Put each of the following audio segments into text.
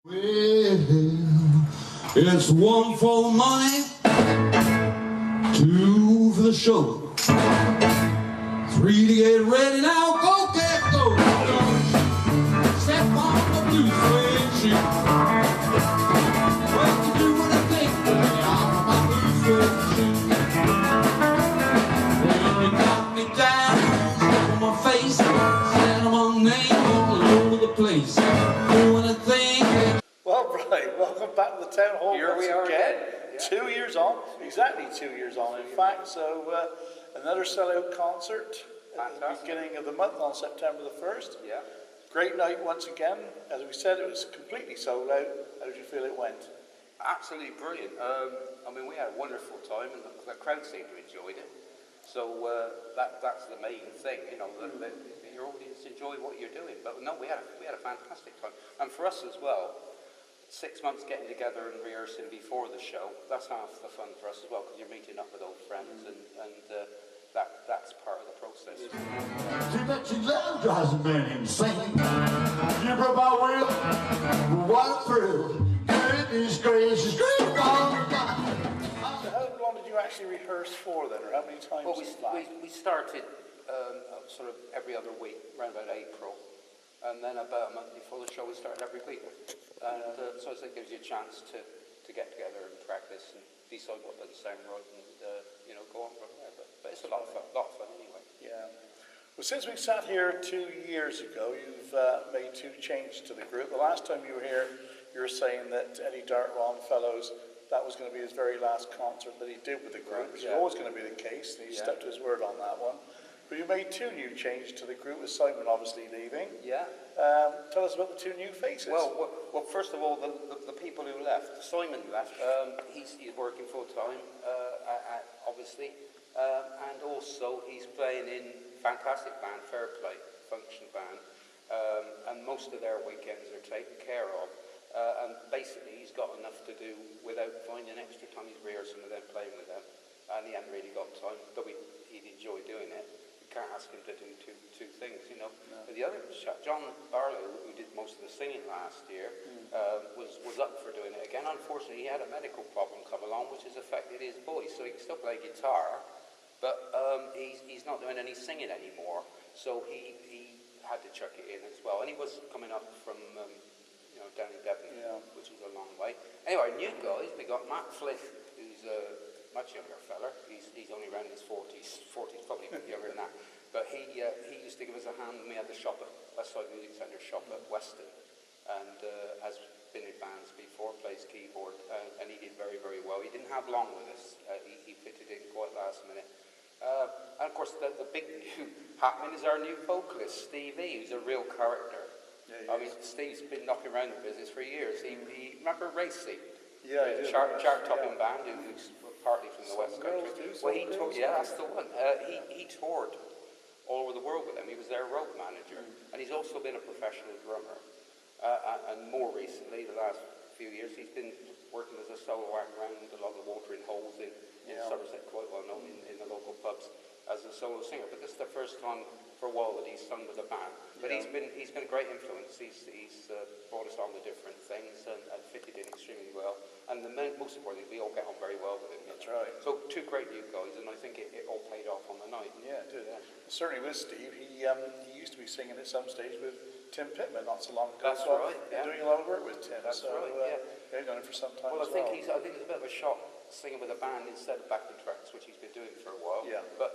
Well, it's one for the money, two for the show, three to get ready. Now go get go. Step on the blue suede shoe. What to do when I think I'm my blue suede shoe? Well, you got me down, step on my face, stand among names all over the place. Doing a thing. Well, right, welcome back to the Town Hall. Here we are again. Yeah. 2 years on, exactly 2 years on, in fact. So, another sellout concert at the beginning of the month on September the 1st. Yeah. Great night once again. As we said, it was completely sold out. How did you feel it went? Absolutely brilliant. I mean, we had a wonderful time, and the crowd seemed to enjoy it. So that's the main thing, you know, that your audience enjoy what you're doing. But no, we had a fantastic time, and for us as well. 6 months getting together and rehearsing before the show, that's half the fun for us as well, because you're meeting up with old friends, and that's part of the process. Too much love drives a man insane. You broke my will, what a thrill. Goodness gracious, great God. So how long did you actually rehearse for then, or how many times? Well, we started sort of every other week, around about April. And then about a month before the show, we started every week. And so it gives you a chance to get together and practice and decide what doesn't sound right and, you know, go on from there. But it's a lot of fun anyway. Yeah. Well, since we sat here 2 years ago, you've made two changes to the group. The last time you were here, you were saying that Eddie Dartron Fellows, that was going to be his very last concert that he did with the group, which is always going to be the case, and he stuck to his word on that one. But you made two new changes to the group, with Simon obviously leaving. Yeah. Tell us about the two new faces. Well, first of all, the people who left. Simon left. He's working full time, obviously, and also he's playing in fantastic band, Fair Play, function band, and most of their weekends are taken care of. And basically, he's got enough to do without finding extra time. He's rehearsing with them, playing with them, and he hadn't really got time, but he'd enjoy doing it. Can't ask him to do two things, you know. No. But the other chap, John Barlow, who did most of the singing last year, was up for doing it again. Unfortunately, he had a medical problem come along, which has affected his voice, so he can still play guitar, but he's not doing any singing anymore. So he had to chuck it in as well. And he was coming up from you know, down in Devon, which is a long way. Anyway, new guys, we got Matt Flint, who's much younger fella. He's only around his 40s, probably a bit younger than that. But he used to give us a hand when we had the shop at Westside Music Centre shop at Weston, and has been in bands before, plays keyboard, and he did very, very well. He didn't have long with us. He fitted in quite last minute. And of course, the big new happening is our new vocalist, Steve E, who's a real character. I mean, Steve's been knocking around the business for years. He remember Racy? Yeah, chart-topping band who's partly from the West Country. Well, he toured, that's the one. He toured all over the world with them. He was their road manager, and he's also been a professional drummer. And more recently, the last few years, he's been working as a solo act around a lot of the watering holes in Somerset, quite well known in the local pubs as a solo singer. But this is the first time for a while that he's sung with a band. But he's been a great influence. He's brought us on with different things and fitted in extremely well. And most importantly, we all get on very well with him. That's right. So two great new guys, and I think it all paid off on the night. Yeah, it did. Yeah. Certainly with Steve, he used to be singing at some stage with Tim Pitman not so long ago. That's right. Yeah. Doing a lot of work with Tim. That's right. Yeah. He's done it for some time. Well, I think it's a bit of a shock singing with a band instead of backing tracks, which he's been doing for a while. Yeah. But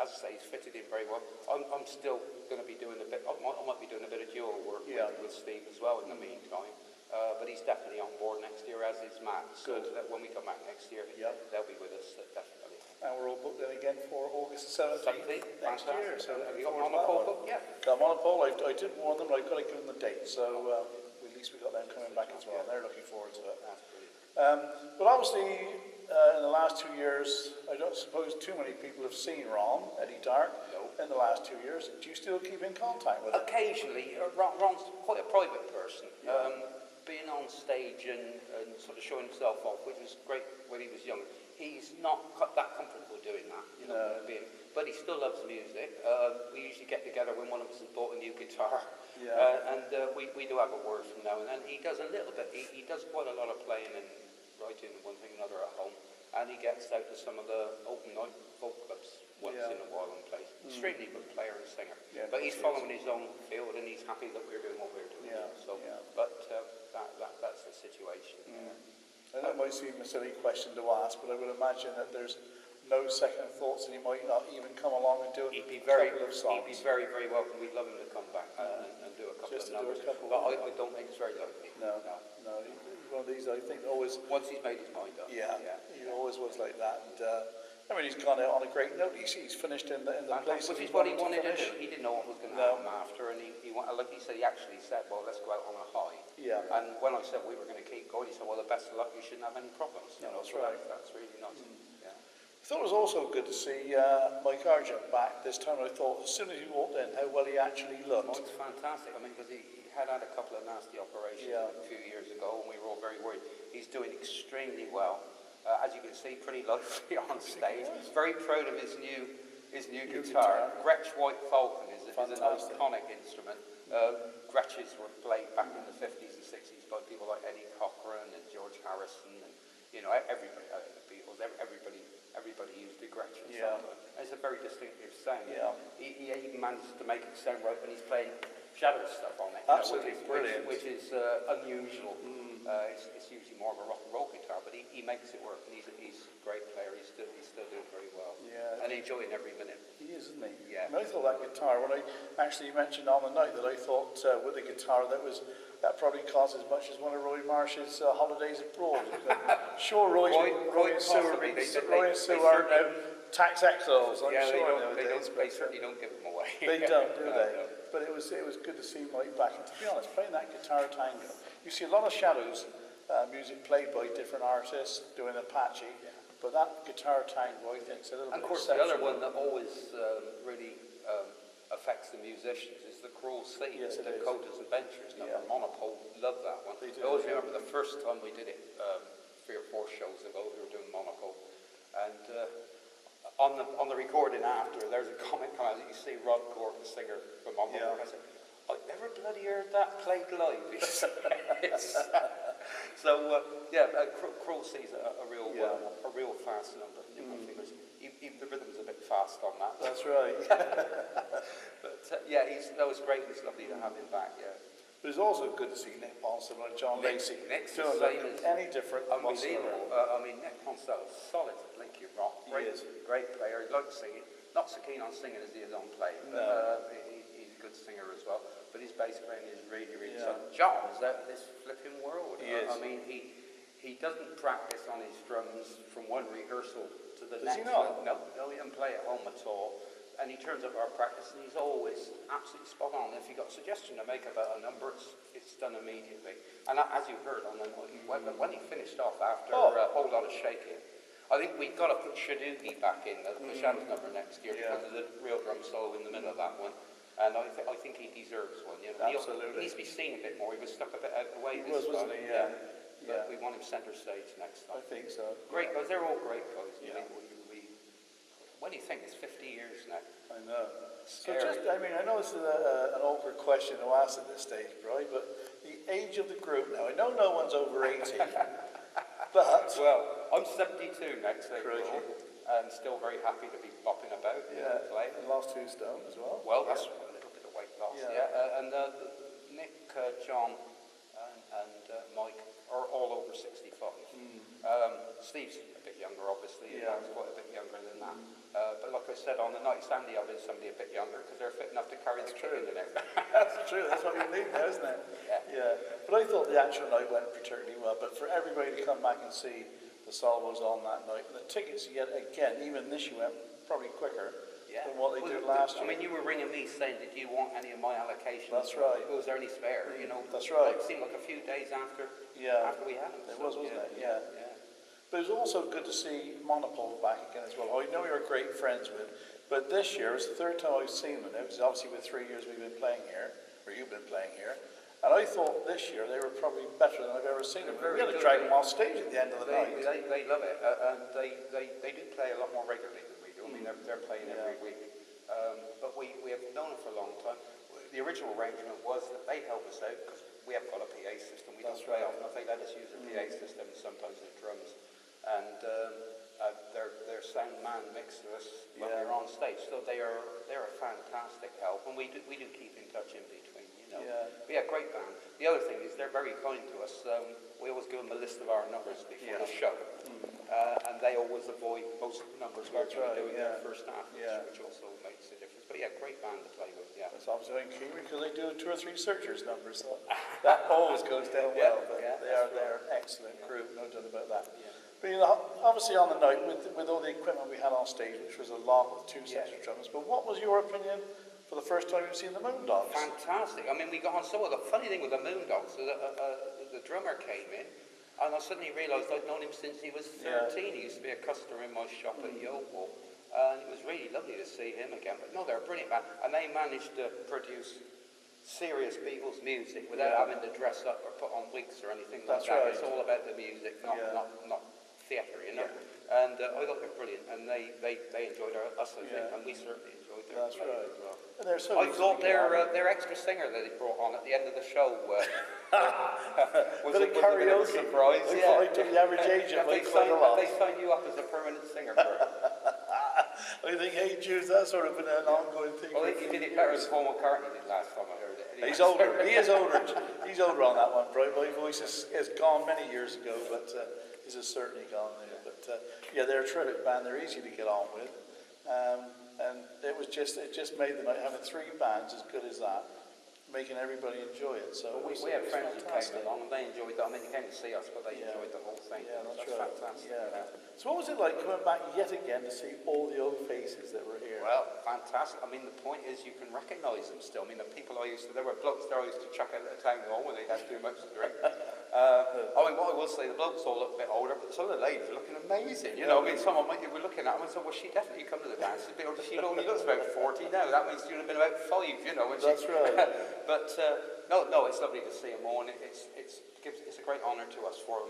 as I say, he's fitted in very well. I'm still going to be doing a bit. I might be doing a bit of dual work with Steve as well in the meantime. But he's definitely on board next year, as is Matt. So that when we come back next year, they'll be with us definitely. And we're all booked in again for August 17th next year. So have you got Monopole booked yet? Got Monopole. I didn't warn them, but I've got to give them the date. So at least we got them coming back as well. They're looking forward to it. That's brilliant. But obviously, in the last 2 years, I don't suppose too many people have seen Ron, Eddie Dark, in the last 2 years. Do you still keep in contact with him? Occasionally. Ron's quite a private person. Being on stage and sort of showing himself off, which was great when he was young. he's not that comfortable doing that, you know. But he still loves music. We usually get together when one of us has bought a new guitar, and we do have a word from now and then. He does a little bit. He does quite a lot of playing and writing and one thing or another at home, and he gets out to some of the open night folk clubs once in a while and plays. Extremely good player and singer. But he's following his own field, and he's happy that we're doing what we're doing. But that's the situation. And that might seem a silly question to ask, but I would imagine that there's no second thoughts that he might not even come along and do a couple of songs. He'd be very, very welcome. We'd love him to come back and do a couple of numbers. But I don't think it's very likely. No. He's one of these, I think, always... Once he's made his mind up. He always was like that. And, I mean, he's gone out on a great note. He's finished in the place. Which is what he wanted to do. He didn't know what was going to happen after, and like he said, he actually said, well, let's go out on a high. And when I said we were going to keep going, he said, well, the best of luck, you shouldn't have any problems. That's right. That's really nice. I thought it was also good to see Mike Argent back this time. I thought, as soon as he walked in, how well he actually looked. Mike's fantastic. I mean, because he had a couple of nasty operations a few years ago, and we were all very worried. He's doing extremely well. As you can see, pretty lively on stage. Very proud of his new guitar. Gretsch White Falcon is an iconic instrument. Gretches were played back in the 50s and 60s by people like Eddie Cochran and George Harrison, and everybody, the Beatles, everybody used the Gretsch. It's a very distinctive sound. He even managed to make it sound right when he's playing shadow stuff on it. Absolutely brilliant. Which is unusual. It's usually more of a rock and roll guitar, but he makes it work, and he's a great player. He's still doing very well, and enjoying every minute. He is, isn't he? Yeah. I mean, I thought that guitar, when I actually mentioned on the night that I thought with the guitar that probably cost as much as one of Roy Marsh's holidays abroad. Sure, Roy and Sue are now tax exiles. I'm sure nowadays. They certainly don't give them away. They don't, do they? But it was good to see Mike back. And to be honest, playing that guitar tango, you see a lot of shadows music played by different artists doing Apache, but that guitar tango, I think, is a little bit. And of course, the other one that always really affects the musicians is the Cruel Sea, the Dakotas and Ventures. Monopole love that one. I always remember the first time we did it 3 or 4 shows ago. We were doing Monopole, and on the recording after, there's a comment coming out that you see Rod Gordon, the singer from Monopole. I said, I've never bloody heard that played live. Cruel Sea's a real fast number. The rhythm's a bit fast on that. That's right. But that was great. It's lovely to have him back. But it's also good to see Nik Ponsillo and John Lacey. Nick's doing any different. Unbelievable. I mean, Nik Ponsillo, solid Linky rock. Great player. He likes singing. Not so keen on singing as he is on playing. He's a good singer as well. But his bass playing is really, really solid. John is out of this flipping world. He is. I mean, he doesn't practice on his drums from one rehearsal to the next. Does he not? No, he doesn't play at home at all. And he turns up our practice, and he's always absolutely spot on. If you've got a suggestion to make about a number, it's done immediately. And as you heard on the when he finished off after a whole lot of shaking, I think we've got to put Shadoogie back in the Shadows number next year because of the real drum solo in the middle of that one. And I think he deserves one. Absolutely. He needs to be seen a bit more. He was stuck a bit out of the way this time. Wasn't he? But we want him centre stage next time. I think so. Great guys. They're all great guys. When do you think? It's 50 years now. I know. Scary. So I know this is an awkward question to ask at this stage, right? But the age of the group now, I know no one's over 80, but... Well, I'm 72 next April, and still very happy to be bopping about and playing. And lost 2 stone as well. Well, that's a little bit of weight loss, and Nick, John, and Mike are all over 65. Steve's a bit younger, obviously. Mark's quite a bit younger than that. But like I said, on the night, Sandy, I've been somebody a bit younger because they're fit enough to carry the kit in the neck. That's true. That's what you need now, isn't it? But I thought the actual night went particularly well. But for everybody to come back and see the Salvos on that night, the tickets, yet again, even this year went probably quicker than what they did last year. I mean, you were ringing me saying, did you want any of my allocations? That's right. Was there any spare? That's right. It seemed like a few days after we had them. It was, wasn't it? Yeah. But it was also good to see Monopole back again as well. I know you're great friends with, but this year, it's the 3rd time I've seen them. It was obviously with 3 years we've been playing here, or you've been playing here, And I thought this year they were probably better than I've ever seen them. We had to Very drag good. them off stage at the end of the night. They love it, and they do play a lot more regularly than we do. I mean, they're playing every week. But we have known them for a long time. The original arrangement was that they help us out because we haven't got a PA system. We don't play often. They let us use a PA system, sometimes the drums. And their sound man mixes us when we're on stage. So they're a fantastic help, and we do keep in touch in between. You know. But yeah, great band. The other thing is they're very kind to us. We always give them a list of our numbers before the show, and they always avoid most numbers we're doing in the first half, which also makes a difference. But yeah, great band to play with. Yeah, it's obviously key because they do 2 or 3 searchers numbers, so that always goes down well. But they're an excellent group, no doubt about that. Yeah. But you know, obviously on the night with all the equipment we had on stage, which was a lot with 2 sets of drums. But what was your opinion for the first time you've seen the Moondogs? Fantastic. I mean, we got on so well. The funny thing with the Moondogs, the drummer came in, and I suddenly realised I'd known him since he was 13. He used to be a customer in my shop at Yeovil, and it was really lovely to see him again. But no, they're a brilliant band, and they managed to produce serious Beatles music without having to dress up or put on wigs or anything like that. Right. It's all about the music, not theatre, you know. And I thought they were brilliant, and they enjoyed us, I think, and we certainly enjoyed their play as well. And they're so I thought their extra singer that they brought on at the end of the show was a bit of a surprise. I took the average age up quite a lot. They signed you up as a permanent singer for it. I think, hey Jude, that's sort of been an ongoing thing. Well, he did it better than Paul McCartney did last time I heard it. Anyway. He's older. He is older. He's older on that one. My voice is gone many years ago, but his is certainly gone now. But yeah, they're a terrific band. They're easy to get on with, and it just made the night having 3 bands as good as that, making everybody enjoy it. So we had friends who came along and they enjoyed that. I mean, they came to see us, but they enjoyed the whole thing. Yeah, that's right. Fantastic. Yeah. So what was it like coming back yet again to see all the old faces that were here? Well, fantastic. I mean, the point is you can recognise them still. I mean, the people there were blokes there I used to chuck out at the town hall when they had too much to drink. I mean, what I will say, the blokes all look a bit older, but some of the ladies are looking amazing. You know, I mean, someone might be looking at them and say, well, she definitely come to the dance. She only looks about 40 now. That means she'd have been about 5, you know. That's right. But no, it's lovely to see them all, and it's a great honour to us for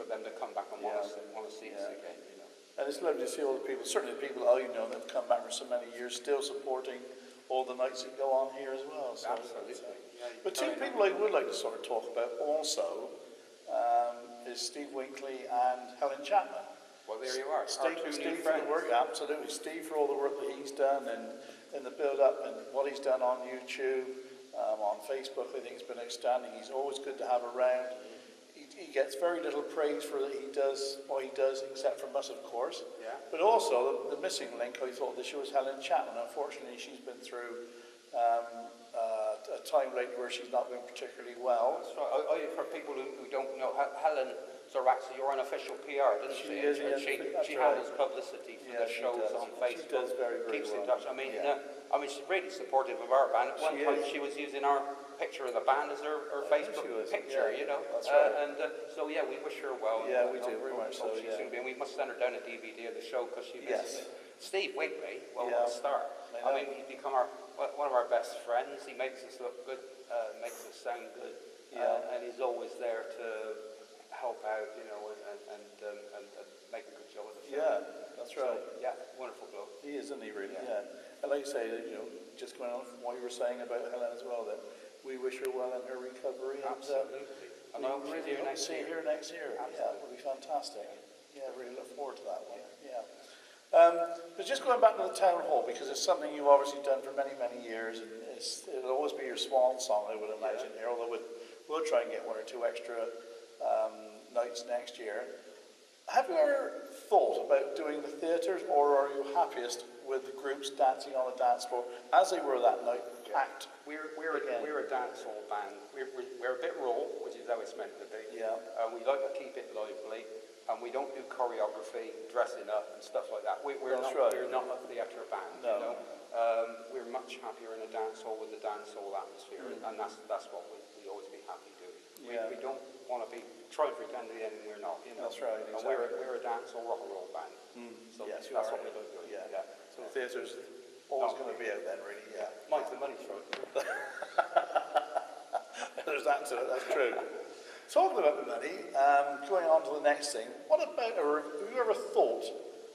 them to come back and want to see us again. You know. And it's lovely to see all the people, certainly the people I know that have come back for so many years, still supporting all the nights that go on here as well. So, absolutely. But 2 people I would like to sort of talk about also is Steve Winkley and Helen Chapman. Well, there you are. Steve for the work, absolutely. Steve for all the work that he's done and in the build-up and what he's done on YouTube, on Facebook. I think it's been outstanding. He's always good to have around. He gets very little praise for what he does, except from us, of course. Yeah. But also, the missing link, I thought this year was Helen Chapman. Unfortunately, she's been through a time lately where she's not been particularly well. That's right. For people who don't know, Helen Zoratzi, your unofficial PR, doesn't she? She handles publicity for the shows on Facebook. She does very, very keeps in touch. I mean, she's really supportive of our band. At one time, she was using our picture of the band as her Facebook picture, you know. That's right. So we wish her well. Yeah, we do, very much so. And we must send her down a DVD of the show because she misses it. Steve Winkley, what a star. I mean, he's become one of our best friends. He makes us look good, makes us sound good, and he's always there to help out, you know, and make a good job of the film. Yeah, that's right. So, wonderful bloke. He is, isn't he, really? Yeah. And like you say, you know, just going on from what you were saying about Helen as well, that we wish her well in her recovery. Absolutely. And I really hope to see her next year. Absolutely. Yeah, it will be fantastic. Yeah, really look forward to that one. Yeah. But just going back to the town hall, because it's something you've obviously done for many, many years, and it'll always be your swan song, I would imagine here, although we'll try and get 1 or 2 extra nights next year. Have you ever thought about doing the theatres, or are you happiest with the groups dancing on the dance floor as they were that night, packed? We're a dance hall band. We're a bit raw, which is how it's meant to be. Yeah. We like to keep it lively, and we don't do choreography, dressing up, and stuff like that. We're not a theatre band. No. You know? We're much happier in a dance hall with the dance hall atmosphere, and that's what we always be happy doing. We don't want to try and pretend at the end we're not. You know? That's right. Exactly. And we're a dance hall rock and roll band. So that's what we do. Yeah. So the theatre's always going to be out then, really. Yeah. Mike, the money's right. There's that to it, that's true. Talking about the money, going on to the next thing, what about, or have you ever thought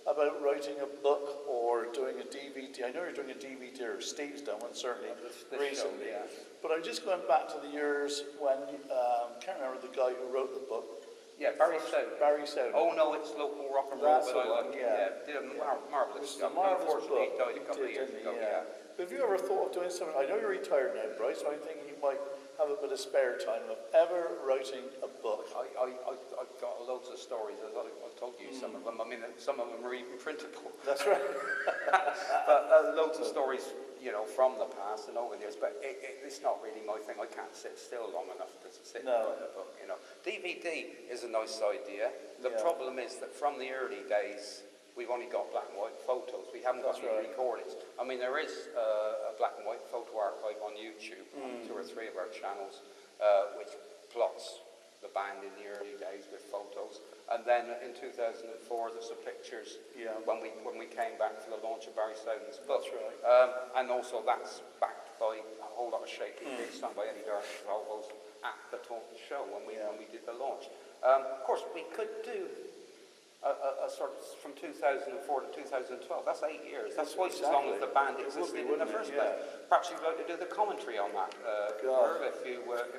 about writing a book or doing a DVD? I know you're doing a DVD, or Steve's done one certainly recently. Show, yeah. But I'm just going back to the years when, can't remember the guy who wrote the book. Yeah, Barry Soden. Barry Soden. Oh no, it's local rock and roll. That's the one, yeah. Did a marvelous It's a job. marvelous Unfortunately, book. he died a couple of years ago. Yeah. Have you ever thought of doing something? I know you're retired now, Bryce, so I'm thinking you might have a bit of spare time of ever writing a book. I've got loads of stories, as I've told you some of them. I mean, some of them are even printable. That's right. But loads of stories, you know, from the past and over the years. But it's not really my thing. I can't sit still long enough to sit and write a book, you know. DVD is a nice idea. The problem is that from the early days, we've only got black and white photos. We haven't got any recordings. I mean, there is a black and white photo archive on YouTube on 2 or 3 of our channels, which plots the band in the early days with photos. And then in 2004, there's some pictures when we came back for the launch of Barry Soden's book. That's right. And also that's backed by a whole lot of shaking gigs sung by Eddie Dart and the Salvos at the Taunton show when we did the launch. Of course, we could do a sort of from 2004 to 2012. That's 8 years. That's twice as long as the band existed in the first place. Perhaps you'd like to do the commentary on that, Merv, if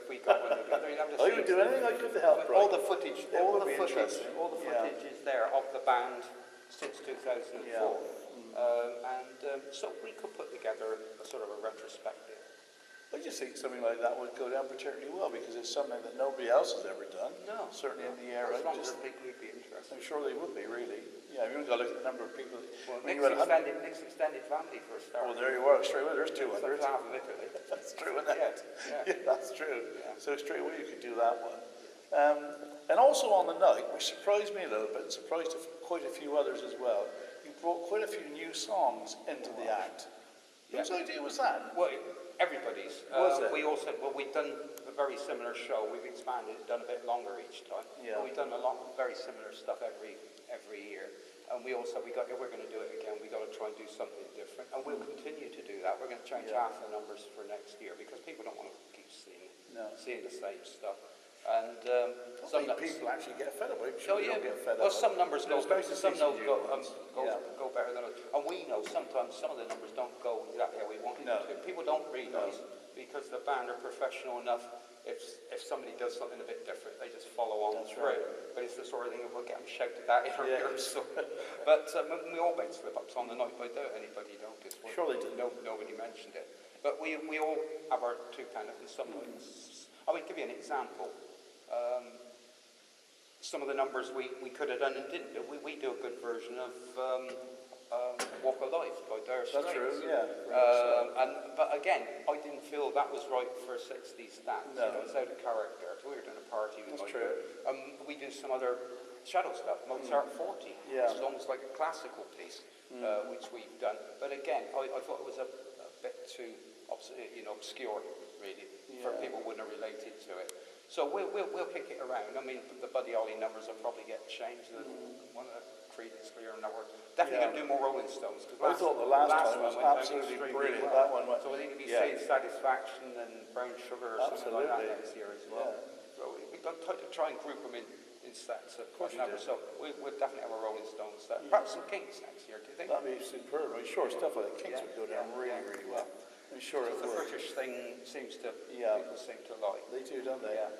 we got one together. You'd have to I would do anything I could to help. All the footage, all the footage is there of the band since 2004. So we could put together a sort of a retrospective. I just think something like that would go down particularly well because it's something that nobody else has ever done. No. Certainly in the era. As long as people would be interested. I'm sure they would be, really. Yeah, you've got to look at the number of people. Well, Nick's extended family for a start. Oh, there you are. Straight away, there's 200. That's half of Italy. That's true, isn't it? Yeah, that's true. Yeah. So straight away you could do that one. And also on the night, which surprised me a little bit, and surprised quite a few others as well, you brought quite a few new songs into the act. Whose idea was that? Well, everybody's. Was it? We've done a very similar show. We've expanded, done a bit longer each time. Yeah. But we've done a lot of very similar stuff every year. And we're going to do it again. We've got to try and do something different. And we'll continue to do that. We're going to change half the numbers for next year because people don't want to keep seeing the same stuff. And some people actually get fed up. I'm sure they don't get fed well, up. some numbers go better. Some go better than others. And we know sometimes some of the numbers don't go exactly how we want them to. People don't realise because the band are professional enough. If somebody does something a bit different, they just follow on through. Right. But it's the sort of thing that we'll get them shouted at in our ears. But we all made slip-ups on the night. I doubt anybody noticed. Sure they did. Nobody mentioned it. But we all have our two kind of in some ways. I will give you an example. Some of the numbers we could have done and didn't do. We do a good version of Walk of Life by Dire Straits. That's true, yeah. But again, I didn't feel that was right for a 60s dance. No. You know, it's out of character. We were doing a party. That's true. We do some other Shadow stuff, Mozart 40. Yeah. It's almost like a classical piece, which we've done. But again, I thought it was a bit too obscure, really, for people who wouldn't have related to it. So we'll kick it around. I mean, the Buddy Holly numbers will probably get changed. One of the Creedence Clearwater Network. Definitely going to do more Rolling Stones. I thought the last time was absolutely brilliant. That one went. So I think it'll be Satisfaction and Brown Sugar or something like that next year as well. So we've got to try and group them in sets of numbers. So we'll definitely have a Rolling Stones set. Perhaps some Kinks next year, do you think? That'd be superb. I'm sure stuff like the Kinks would go down really, really well. I'm sure it would. The British thing seems to, people seem to like. They do, don't they? Yeah.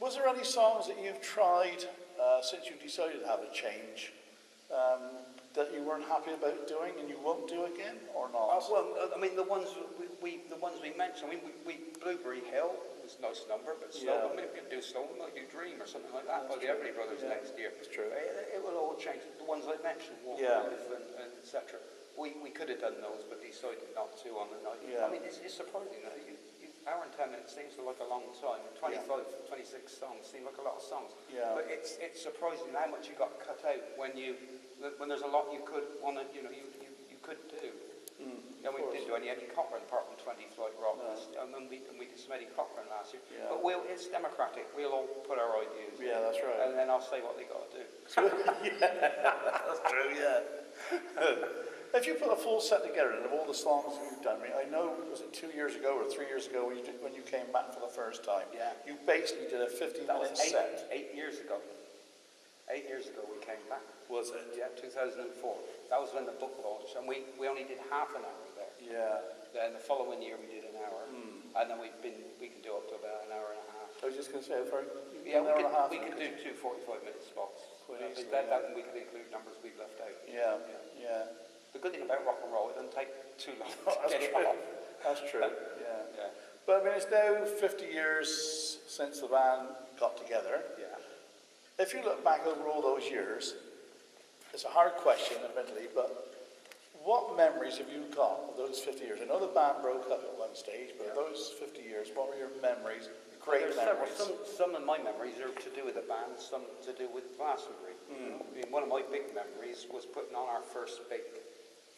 Was there any songs that you've tried since you've decided to have a change that you weren't happy about doing and you won't do again, or not? I mean, the ones we mentioned. I mean, we Blueberry Hill was a nice number, but slow. I mean, if we do slow, we might do Dream or something like that. Or the Everly Brothers next year. That's true. It will all change. The ones I mentioned, Walk and etc. We could have done those, but decided not to on the night. I mean, it's surprising that hour and 10 minutes seems like a long time. 25, 26 songs seem like a lot of songs. But it's surprising how much you got cut out when there's a lot you could want to, you could do. And we didn't do any Eddie Cochran apart from 20 Flight Rock. And we did some Eddie Cochran last year. But it's democratic. We'll all put our ideas in. Yeah, that's right. And then I'll say what they got to do. That's true, yeah. If you put a full set together and of all the songs that you've done, I mean, I know, was it 2 years ago or 3 years ago when you came back for the first time? Yeah. You basically did a 50-minute set. 8 years ago. 8 years ago we came back. Was it? Yeah, 2004. That was when the book launched, and we only did half an hour there. Yeah. Then the following year we did an hour, and then we can do up to about an hour and a half. I was just going to say, Yeah, an hour and a half. we can do 2 45-minute spots. Quite easily, That we can include numbers we've left out. Yeah. The good thing about rock and roll, it doesn't take too long to That's get it true. off. That's true. Yeah. Yeah. But I mean, it's now 50 years since the band got together. Yeah. If you look back over all those years, it's a hard question, admittedly, but what memories have you got of those 50 years? I know the band broke up at one stage, but those 50 years, what were your memories, great memories? Some of my memories are to do with the band, some to do with Glastonbury. I mean, one of my big memories was putting on our first big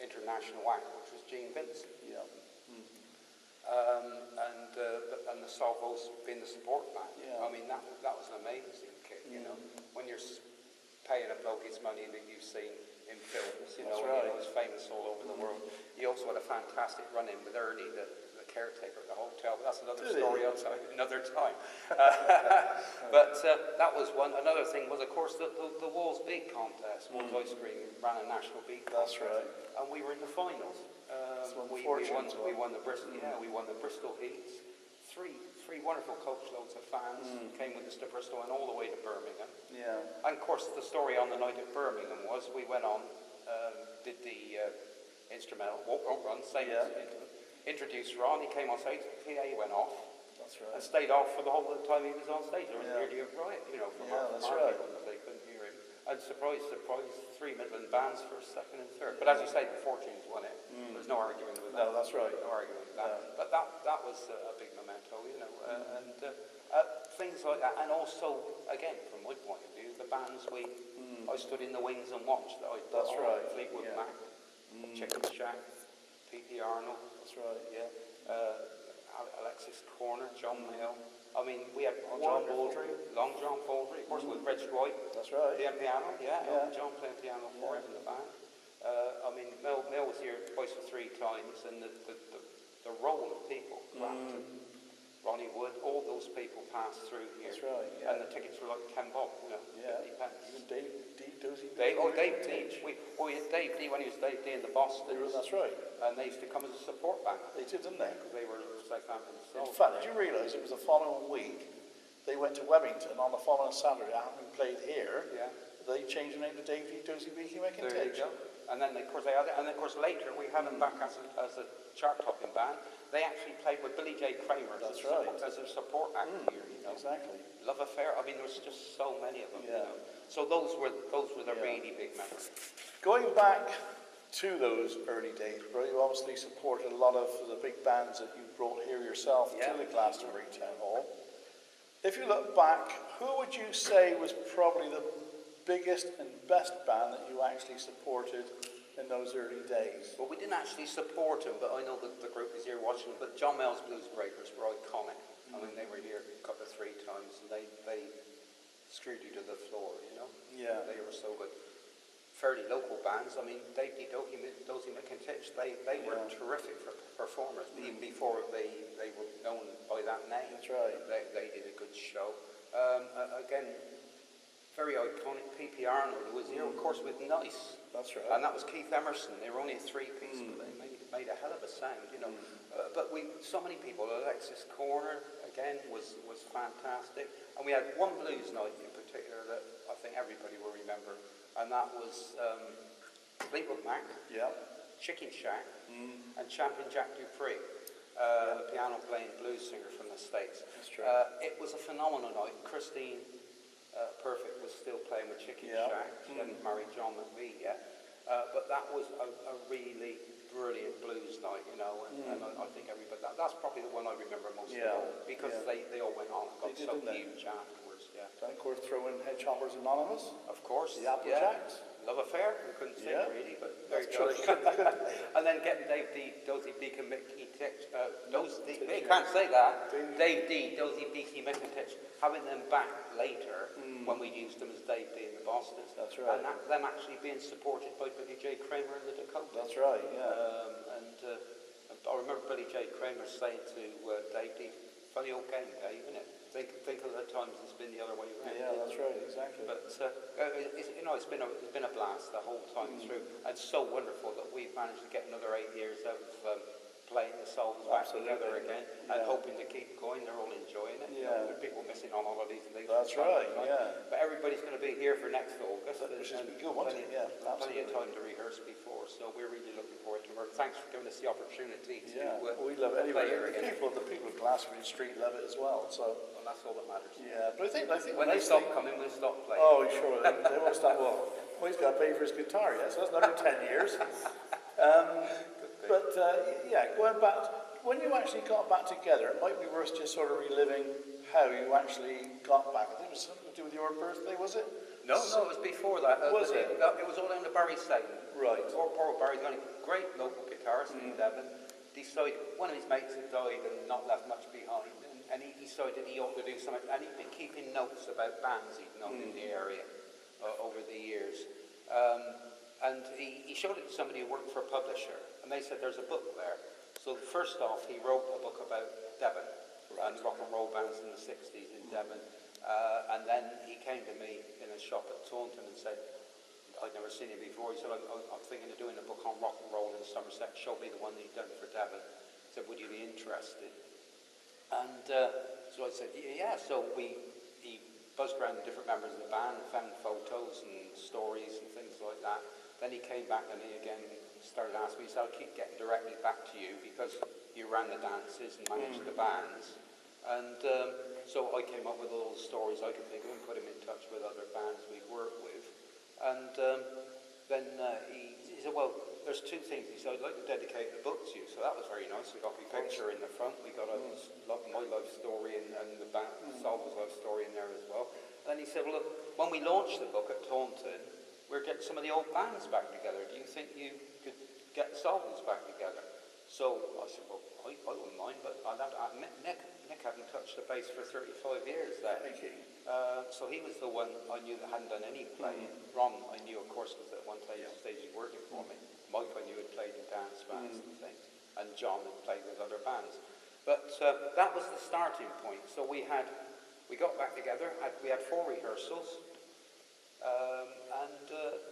international act, which was Gene Vincent. Yeah. And the Salvos being the support band. Yeah. I mean, that was an amazing kick, you know. When you're paying a bloke his money that you've seen in films, you know, That's and right. he was famous all over the world. He also had a fantastic run-in with Ernie, the caretaker at the hotel, but that's another story I'll tell you another time. But that was one. Another thing was, of course, the Walls Beat contest. Walls Ice Cream ran a national beat contest. That's right. And we were in the finals. We won the Bristol. Yeah, we won the Bristol Heats. Three wonderful coachloads of fans came with us to Bristol and all the way to Birmingham. Yeah. And of course, the story on the night at Birmingham was we went on, did the instrumental walk run, introduced Ron. He came on stage. The PA went off. That's right. And stayed off for the whole time he was on stage. There was nearly a riot, you know, from our people because they couldn't hear him. And surprise, 3 Midland bands for second and third. But as you say, the Fortunes won it. There's no argument with that. No, that's right. No argument with that. No. But that was a big memento, you know. And things like that. And also, again, from my point of view, the bands I stood in the wings and watched. That's right. Fleetwood Mac, Chicken Shack, P.P. Arnold. That's right. Yeah. Alexis Korner, John Mayo. I mean, we had John Baldry. Long John Baldry, of course, with Reg Dwight. That's right. Playing piano, John playing piano for him in the band. I mean, Mel was here twice or 3 times, and the role of people, Clapton, Ronnie Wood, all those people passed through here. That's right. Yeah. And the tickets were like 10 bob, you know, 50 pence. Even Dave D, Dozy. Dave D. We had Dave D when he was Dave D in the Boston. That's right. And they used to come as a support band. They did, didn't they? Because they were Southampton. In fact, did you realise it was the following week they went to Webington on the following Saturday after we played here? Yeah. They changed the name to Dave D, Dozy, Beaky, Mick and There you Tig. go. And then, of course, they had it. And, of course, later we had them back as a chart-topping band. They actually played with Bily J Kramer as a support act here. You know? Exactly. Love Affair. I mean, there was just so many of them. Yeah. You know? So those were the really big memories. Going back to those early days, bro, you obviously supported a lot of the big bands that you brought here yourself to the Glastonbury Town Hall. If you look back, who would you say was probably the biggest and best band that you actually supported in those early days? Well, we didn't actually support them, but I know that the group is here watching them. But John Mayall's Blues Breakers were iconic. I mean, they were here a couple of 3 times, and they screwed you to the floor, you know? Yeah. They were so good. Fairly local bands. I mean, Dave D. Dozy McIntyre, they were terrific for performers, even before they were known by that name. That's right. They did a good show. Again, very iconic. P.P. Arnold, who was here, of course, with Nice. That's right. And that was Keith Emerson. They were only a 3-piece, but they made a hell of a sound, you know. But so many people. Alexis Korner, again, was fantastic. And we had one blues night in particular that I think everybody will remember. And that was Fleetwood Mac, Chicken Shack, and Champion Jack Dupree, the piano-playing blues singer from the States. That's true. It was a phenomenal night. Christine Perfect was still playing with Chicken Shack. She hadn't married John McVie yet. But that was a really brilliant blues night, you know, and I think everybody, that's probably the one I remember most of all, because they all went on and got so huge afterwards, And of course, throw in Head Choppers Anonymous. Of course. The Applejacks. Love Affair, we couldn't sing really, but very true. And then getting Dave D, Dozy Beacon, Mickey Titch, you can't say that. Dave D, Dozy Beaky, Mick and Titch, having them back later when we used them as Dave D in the Bostons. That's right. And them actually being supported by Bily J Kramer right, yeah. I remember Bily J Kramer saying to Dave, funny old game, Dave, isn't it? Think of the times it's been the other way around. Yeah, that's right, exactly. But it's been a blast the whole time through. And it's so wonderful that we've managed to get another 8 years out of playing the Salvos back together again, and hoping to keep going. They're all enjoying it. Yeah. There are people missing on holidays and things. That's right, yeah. But everybody's going to be here for next August. Which is good, won't it? Yeah, plenty of time to rehearse before, so we're really looking forward to it. Thanks for giving us the opportunity to we love it anyway. play here again. The people of Glastonbury Street love it as well. So that's all that matters. Yeah, but I think when they stop coming, we'll stop playing. Oh, sure. They won't stop. Well, he's got to pay for his guitar yet, so that's another 10 years. Going back. When you actually got back together, it might be worth just sort of reliving how you actually got back. I think it was something to do with your birthday, was it? No, it was before that. Was it? It was all down to Barry Satan. Right. Poor Barry's only great local guitarist in Devon. Decided one of his mates had died and not left much behind, and he decided he ought to do something. And he'd been keeping notes about bands he'd known in the area over the years. And he showed it to somebody who worked for a publisher, and they said there's a book there. So first off, he wrote a book about Devon and rock and roll bands in the 60s in Devon. And then he came to me in a shop at Taunton and said, I'd never seen him before. He said, I'm thinking of doing a book on rock and roll in Somerset. Showed me the one that he'd done for Devon. He said, would you be interested? And so I said, yeah. So he buzzed around the different members of the band, found photos and stories and things like that. Then he came back to me again, started asking me, he said, I'll keep getting directly back to you because you ran the dances and managed the bands. And so I came up with all the stories I could think of and put him in touch with other bands we'd worked with. And then he said, well, there's two things. He said, I'd like to dedicate the book to you. So that was very nice. We got my picture in the front. We got my life story and the band, Salvo's life story in there as well. And then he said, well, look, when we launched the book at Taunton, we're getting some of the old bands back together. Do you think you could get the Salvos back together? So I said, well, I wouldn't mind, but I'd have to, Nik hadn't touched the bass for 35 years then. So he was the one I knew that hadn't done any playing. Ron, I knew, of course, because at one stage he was working for me. Mike, I knew, had played in dance bands and things. And John had played with other bands. But that was the starting point. So we got back together, we had 4 rehearsals.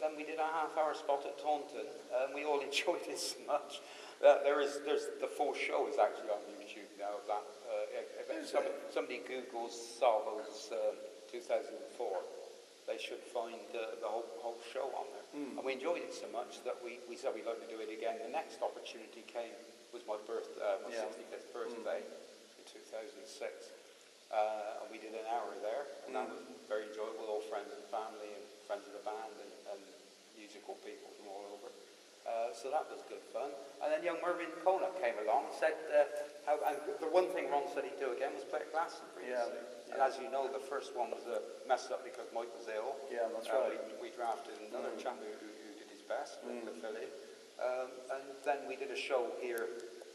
Then we did a half-hour spot at Taunton, and we all enjoyed it so much. There's the full show is actually on YouTube now. If somebody Googles Salvos 2004, they should find the whole show on there. And we enjoyed it so much that we said we'd like to do it again. The next opportunity was my 65th birthday in 2006. And we did an hour there, and that was very enjoyable, all friends and family and friends of the band and musical people from all over. So that was good fun. And then young Merv Colenutt came along and said, and the one thing Ron said he'd do again was play at Glastonbury. And as you know, the first one was messed up because Mike was ill. Yeah, that's right. We drafted another chap who did his best to fill in. And then we did a show here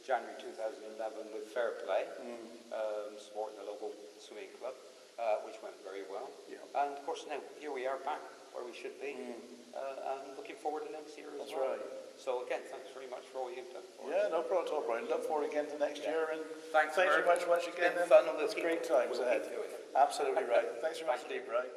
January 2011 with Fair Play, supporting the local swimming club, which went very well. And of course now, here we are back where we should be, and looking forward to next year as well. That's right. So again, thanks very much for all you've done for us. No problem at all, Brian. Look forward again to next year, and thanks very much once again. It's been fun. It's great times ahead. Absolutely right. Thanks very much, Steve, right?